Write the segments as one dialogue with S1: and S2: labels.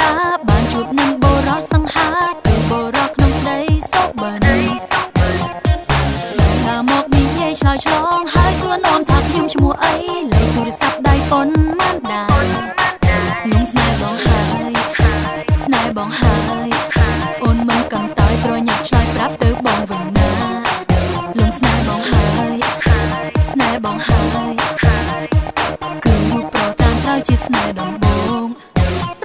S1: ថាបានជួបនឹងបរោះសង្ហាគឺបរោះក្នុងក្តីសោកបិនដល់មកនិយាយឆ្លើយឆ្លងហើយសួរនាំថាខ្ញុំឈ្មោះអីលេខទូរស័ព្ទដៃប៉ុនម៉ានដាលំស្នេហ៍បងហើយស្នេហ៍បងហើយអូនមិនកំតើយប្រញាប់ឆ្លើយប្រាប់ទៅបងវិញណាលំស្នេហ៍បងហើយស្នេហ៍បងហើយគឺរូបប្រតានត្រូវជាស្នេហ៍ដំបូង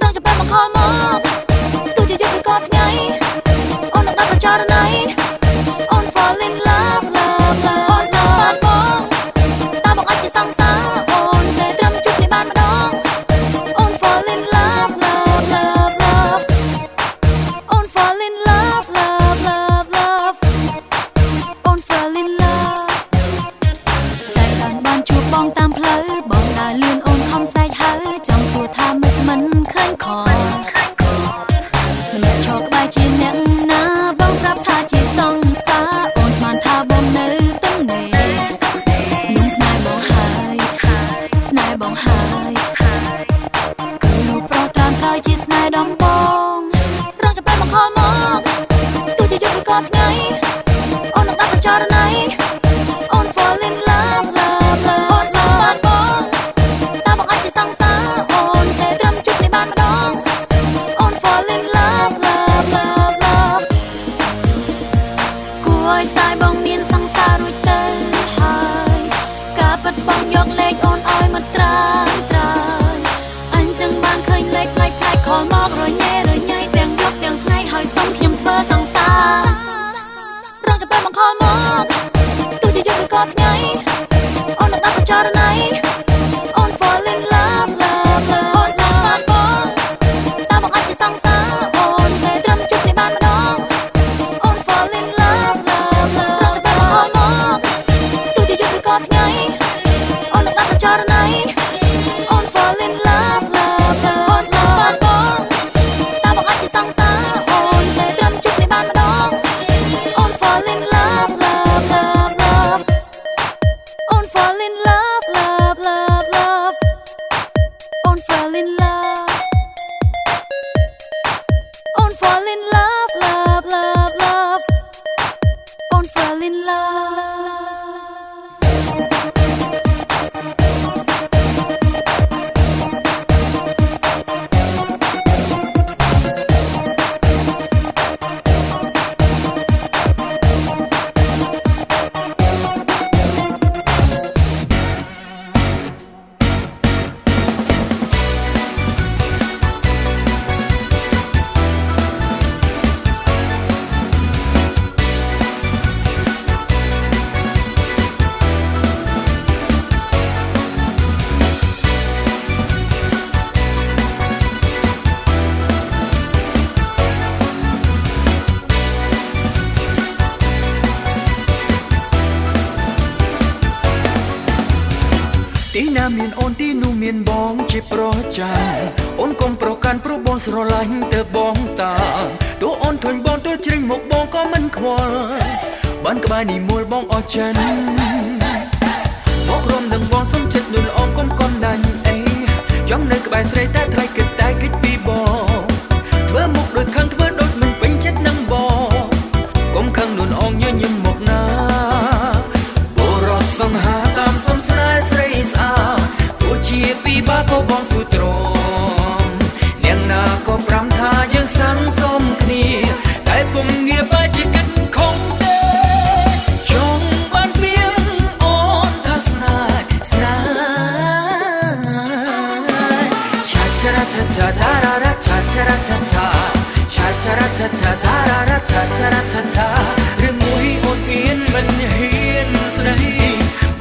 S1: រងចាំពេលមកខលមកទោះជាយប់ឬក៏ថ្ងៃអូននឹងដល់ប្រចរណៃអូន fall in love love love អូនចាំបានបងតើបងអាចជាសង្សារអូនតែត្រឹមជួបនេះបានម្ដងអូន fall in love love love love អូន fall in love love love love អូន fall in love ใจបានជួបបងតាមផ្លូវបងដើរលឿនអូនខំស្រែកហៅចង់សួរថាមុខមិនឃើញខម្នាក់ឈរក្បែរជាអ្នកណាបងប្រាប់ថាជាសង្សារអូនស្មានថាបងនៅទំនេរលំស្នេហ៍បងហើយស្នេហ៍បងហើយគឺរូបប្រុសត្រាំត្រូវជាស្នេហ៍ដំបូងរងចាំពេលមកខលមកទោះជាយប់ឬក៏ថ្ងៃអូននឹងដល់ប្រចរណៃអូន fall in love love love អូនចាំបានបងតើបងអាចជាសង្សារអូនតែត្រឹមជួបនេះបានម្ដងអូន fall in love love love love គួរឲ្យស្ដាយបងមានសង្សាររួចទៅហើយការពិតបងយកលេខអូនឲ្យមកត្រាយអញ្ចឹងបានឃើញលេខផ្លែកខលមករញ៉េរញ៉ៃទាំងយប់ទាំងថ្ងៃហើយសុំខ្ញុំធ្វើសង្សាររងចាំពេលមកខលមកទោះជាយប់ឬក៏ថ្ងៃអូននឹងដល់ប្រចរណៃអូន fall in love love love អូនចាំបានបងតើបងអាចជាសង្សារអូនតែត្រឹមជួបនេះបានម្ដងអូន fall in love love love រងចាំពេលមកខលមកទោះជាយប់ឬក៏ថ្ងៃអូននឹងដល់ប្រចរណៃអូន fall in love love love អូនចាំបានបងតើបងអាចជាសង្សារអូនតែត្រឹមជួបនេះបានម្ដងអូន fall in love love love love អូន fall in love love love love អូន fall in love អូន fall in love love love love អូន fall in love
S2: ទីណាមានអូនទីនោះមានបងជាប្រចាអូនកុំប្រកាន់ព្រោះបងស្រឡាញ់ទៅបងតាទោះអូនធុញបងទោះជ្រិញមុខបងក៏មិនខ្វល់បានក្បែរនេះមូលបងអស់ចិនមករំនឹងបងសុំចិត្តនួនអងកុំកន់ដាញ់អីចង់នៅក្បែរស្រីតែថ្លៃគិតតែគិតពីបងធ្វើមុខដូចខឹងធ្វើដូចមិនពេញចិត្តនឹងបងកុំខឹងនួនអងញញឹមមកណាបរោះសង្ហាតាមសំស្នេហ៍ស្រីស្អាតទោះជាពីបាក៏បងស៊ូទ្រាំនាងណាក៏ប្រាំថាយើងសាំសមគ្នាតែពុំងាបជាគិតខំទេចង់បានពៀងអូនថាស្នេហ៍ស្នេហ៍ឆាឆារ៉ាឆាឆាឆារ៉ារ៉ាឆាឆារ៉ាឆាឆាឆាឆារ៉ាឆាឆាឆារ៉ារ៉ាឆាឆារ៉ាឆាឆាឬមួយអូនហ៊ានមិនហ៊ានស្ដី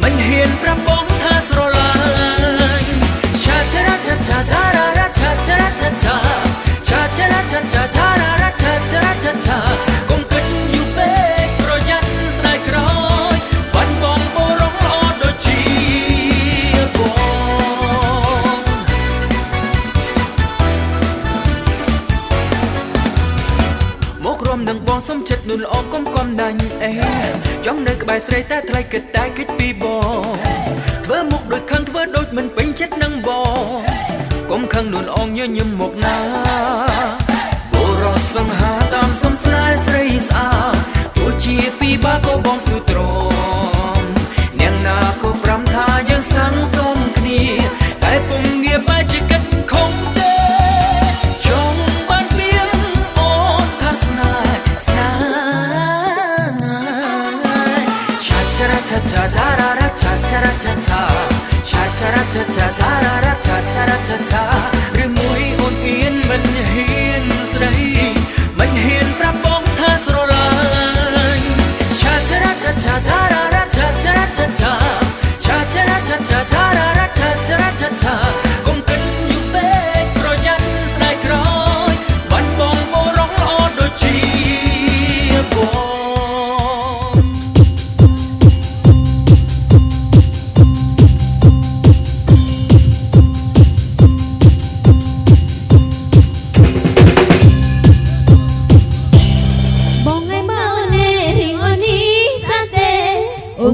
S2: មិនហ៊ានប្រាប់បងថាស្រឡាញ់ឆាឆារ៉ាឆាឆាឆារ៉ារ៉ាឆាឆារ៉ាឆាឆាឆាឆារ៉ាឆាឆាឆារ៉ារ៉ាឆាឆារ៉ាឆាឆាកុំគិតយូរពេកប្រយ័ត្នស្ដាយក្រោយបាញ់បងបរងល្អដូចជាបងមករំនឹងបងសុំចិត្តនួនល្អកុំកំដាញ់អេចង់នៅក្បែរស្រីតែថ្លៃគិតតែគិតពីបងធ្វើមុខដូចខឹងធ្វើដូចមិនពេញចិត្តនឹងបងកុំខឹងនួនអងញញឹមមកណា cha cha ra cha cha cha cha ra cha cha cha ra ra cha cha ra cha cha ឬមួយអូនអៀនមិនហ៊ានស្ដីមិនហ៊ានប្រាប់បងថាស្រឡាញ់ cha cha ra cha cha cha ra ra cha cha ra cha cha cha cha ra cha cha cha ra ra cha cha ra cha cha កុំគិតយូរពេកប្រយ័ត្នស្ដាយក្រោយបាត់បងបរងល្អដូចជាបង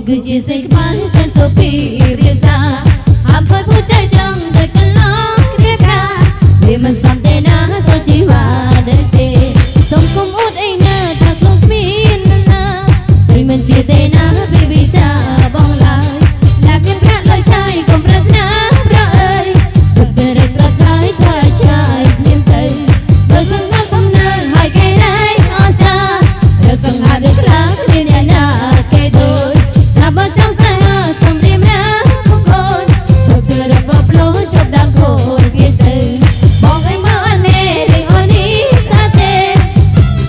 S1: cứ chia sẻ bán sen số phi riêng xa hàm phơi phút trái trong đời cần lo riêng ca vì mình sắm tên á sao chỉ và đời tê sống không út anh nơ thật lúc miên nơ xây mình chia tên á vì cha bong lại làm nhân rát lời trai cùng rát ná ơi chụp từ đây cất thái thay trai liêm tây đời thân nó không nơi hai cây đấy on cha được sống hạ được lá nên nhà nhà cây thôi mà trong say hờ sầm đêm á không khôn chụp từ đây bập lố chụp đang khổ kia từ bỏ cái máu anh nè để ôn ý xa tê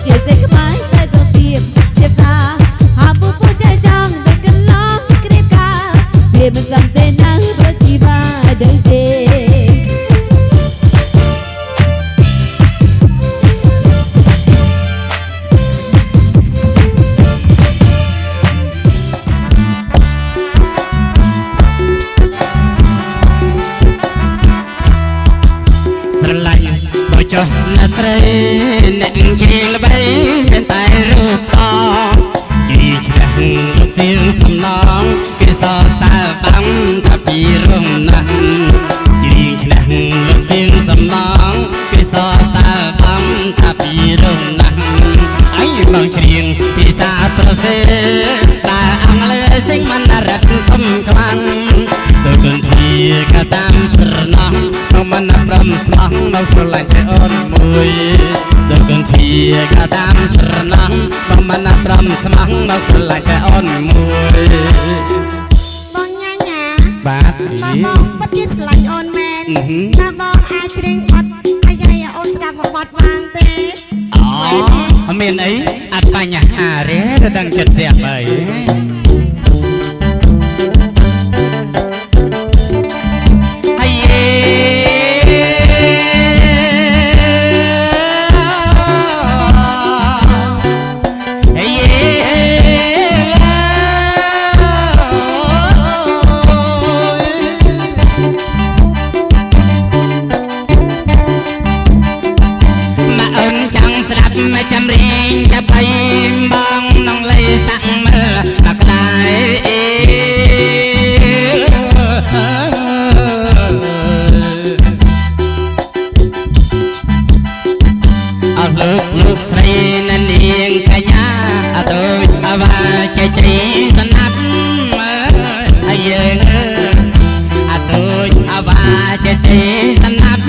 S1: chia tay cái mái say tôi tiệp xa hà bút bút trái trong để cần lo cái ca để mình dầm tên nắng bớt chi ba đời tê cho là sợi nẹn chiêng là bay bên tai rụp to chỉ chẳng lúc riêng sầm nón kia so xa băng tháp đi rung nắng chỉ chẳng lúc riêng sầm nón kia so xa băng tháp đi rung nắng anh bằng chiêng thì xa pro xe ta ăn lấy sinh man rạch không khăn rồi cần thì cả tam sờ nón không man pram smang đâu sờ lại thế ôn mùi rồi cần thì cả tam sờ nón không man pram smang đâu sờ lại thế ôn mùi
S3: bong nha nha
S2: bát
S3: bong bắt chít lại ôn men ta bong ai trinh bắt ai chạy ôn sạp một bọt vàng tê
S2: miền ấy ăn ba nhà hà ré đang chật dẹp vậy chăm riêng chắp tay băng nông lấy sẵn mơ bạc lại lúc say nên điên cả nhà tôi và chạy chạy sân nắp dừng tôi và chạy chạy sân nắp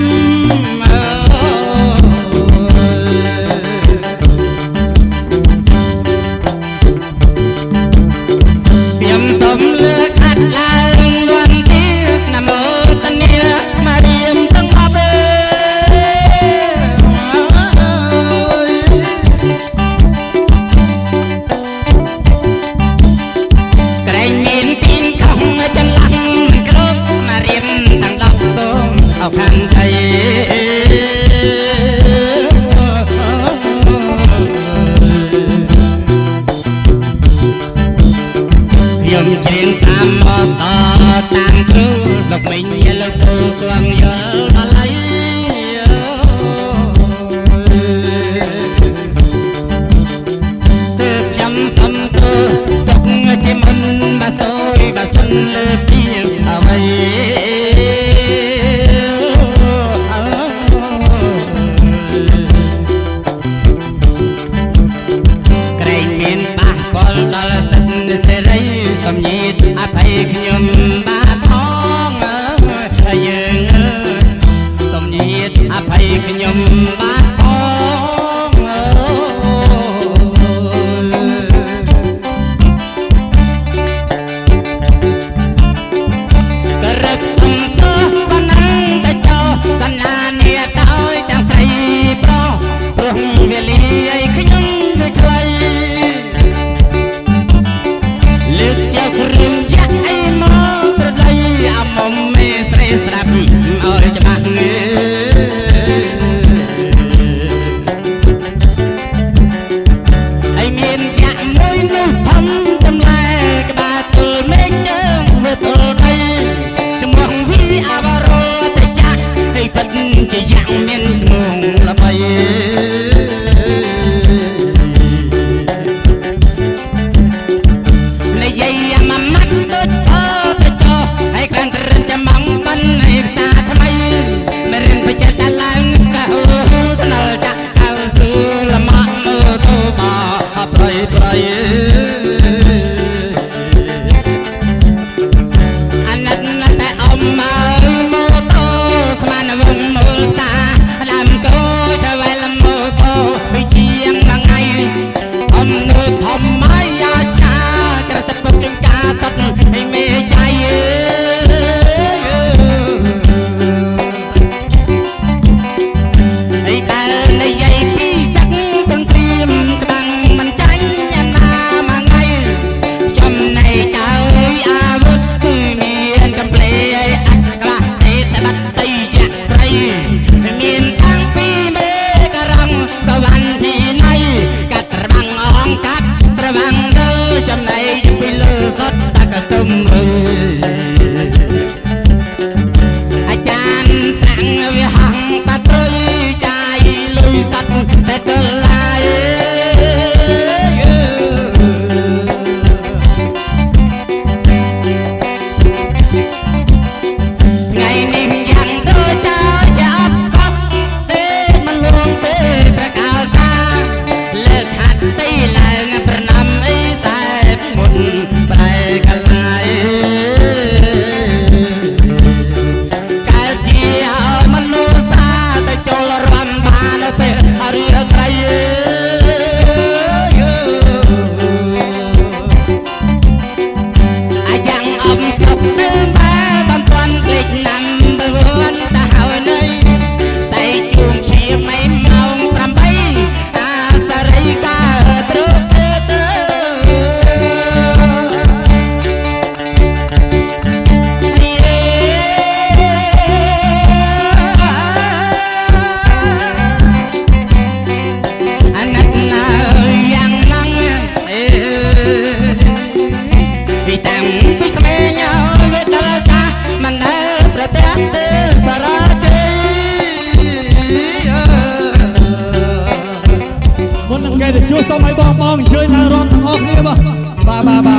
S4: នឹងគេទៅជួបសូមឲ្យបងអញ្ជើញឡើងរំទាំងអស់គ្នាបាទ